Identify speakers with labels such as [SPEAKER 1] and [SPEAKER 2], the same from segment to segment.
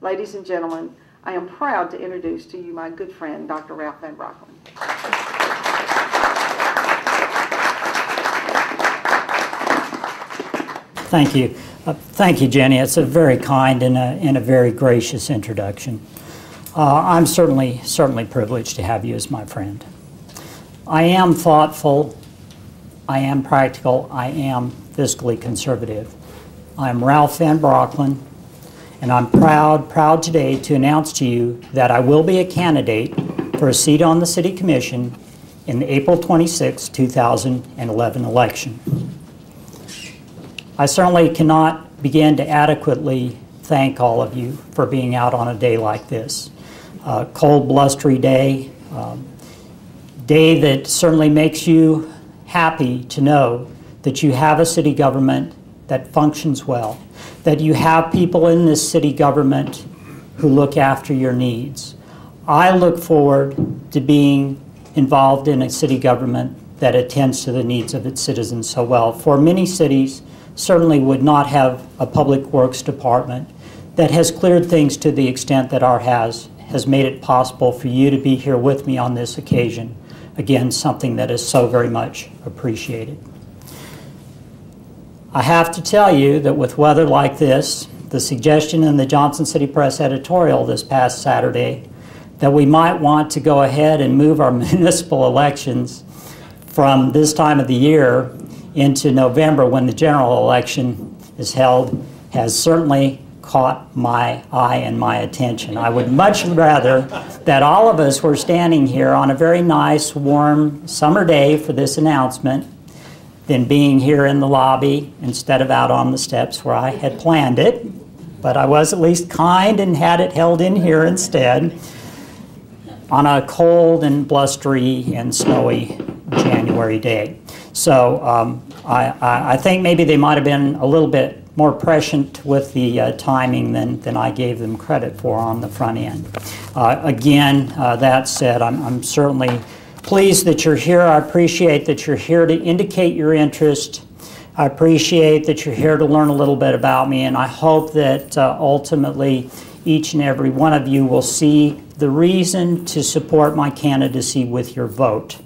[SPEAKER 1] Ladies and gentlemen, I am proud to introduce to you my good friend, Dr. Ralph Van Brocklin.
[SPEAKER 2] Thank you. Thank you, Jenny. It's a very kind and a very gracious introduction. I'm certainly privileged to have you as my friend. I am thoughtful, I am practical, I am fiscally conservative. I'm Ralph Van Brocklin, and I'm proud today to announce to you that I will be a candidate for a seat on the City Commission in the April 26, 2011 election. I certainly cannot begin to adequately thank all of you for being out on a day like this. Cold, blustery day, day that certainly makes you happy to know that you have a city government that functions well, that you have people in this city government who look after your needs. I look forward to being involved in a city government that attends to the needs of its citizens so well. For many cities, certainly would not have a public works department that has cleared things to the extent that ours has made it possible for you to be here with me on this occasion. Again, something that is so very much appreciated. I have to tell you that with weather like this, the suggestion in the Johnson City Press editorial this past Saturday that we might want to go ahead and move our municipal elections from this time of the year into November when the general election is held has certainly caught my eye and my attention. I would much rather that all of us were standing here on a very nice, warm summer day for this announcement than being here in the lobby instead of out on the steps where I had planned it. But I was at least kind and had it held in here instead on a cold and blustery and snowy January day. So I think maybe they might have been a little bit more prescient with the timing than I gave them credit for on the front end. Again, that said, I'm certainly pleased that you're here. I appreciate that you're here to indicate your interest. I appreciate that you're here to learn a little bit about me, and I hope that ultimately each and every one of you will see the reason to support my candidacy with your vote.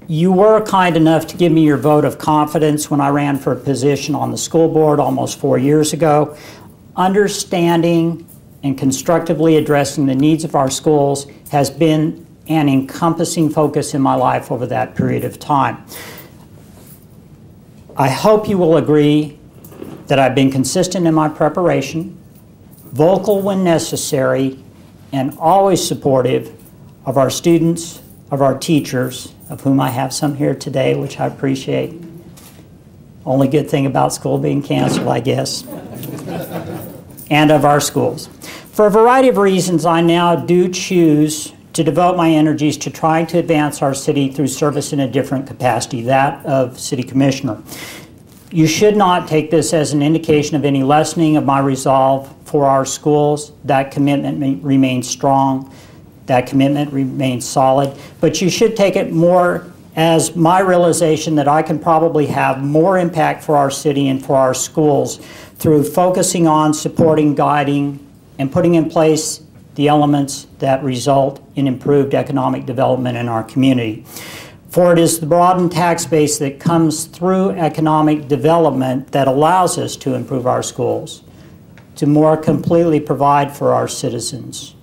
[SPEAKER 2] You were kind enough to give me your vote of confidence when I ran for a position on the school board almost 4 years ago. Understanding and constructively addressing the needs of our schools has been an encompassing focus in my life over that period of time. I hope you will agree that I've been consistent in my preparation, vocal when necessary, and always supportive of our students, of our teachers, of whom I have some here today, which I appreciate. Only good thing about school being canceled, I guess. And of our schools. For a variety of reasons, I now do choose to devote my energies to trying to advance our city through service in a different capacity, that of city commissioner. You should not take this as an indication of any lessening of my resolve for our schools. That commitment remains strong. That commitment remains solid. But you should take it more as my realization that I can probably have more impact for our city and for our schools through focusing on supporting, guiding, and putting in place the elements that result in improved economic development in our community. For it is the broadened tax base that comes through economic development that allows us to improve our schools, to more completely provide for our citizens,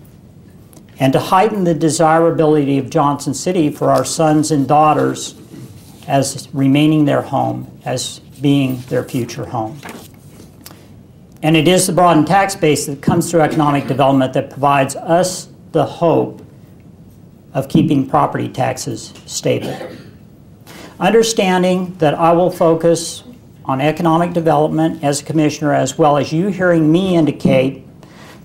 [SPEAKER 2] and to heighten the desirability of Johnson City for our sons and daughters as remaining their home, as being their future home. And it is the broadened tax base that comes through economic development that provides us the hope of keeping property taxes stable. Understanding that I will focus on economic development as a commissioner, as well as you hearing me indicate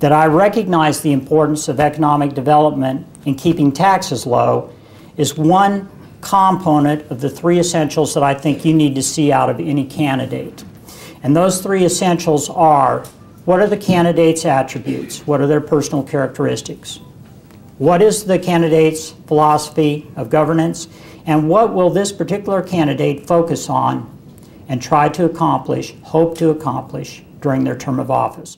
[SPEAKER 2] that I recognize the importance of economic development in keeping taxes low, is one component of the three essentials that I think you need to see out of any candidate. And those three essentials are, what are the candidate's attributes? What are their personal characteristics? What is the candidate's philosophy of governance? And what will this particular candidate focus on and try to accomplish, hope to accomplish during their term of office?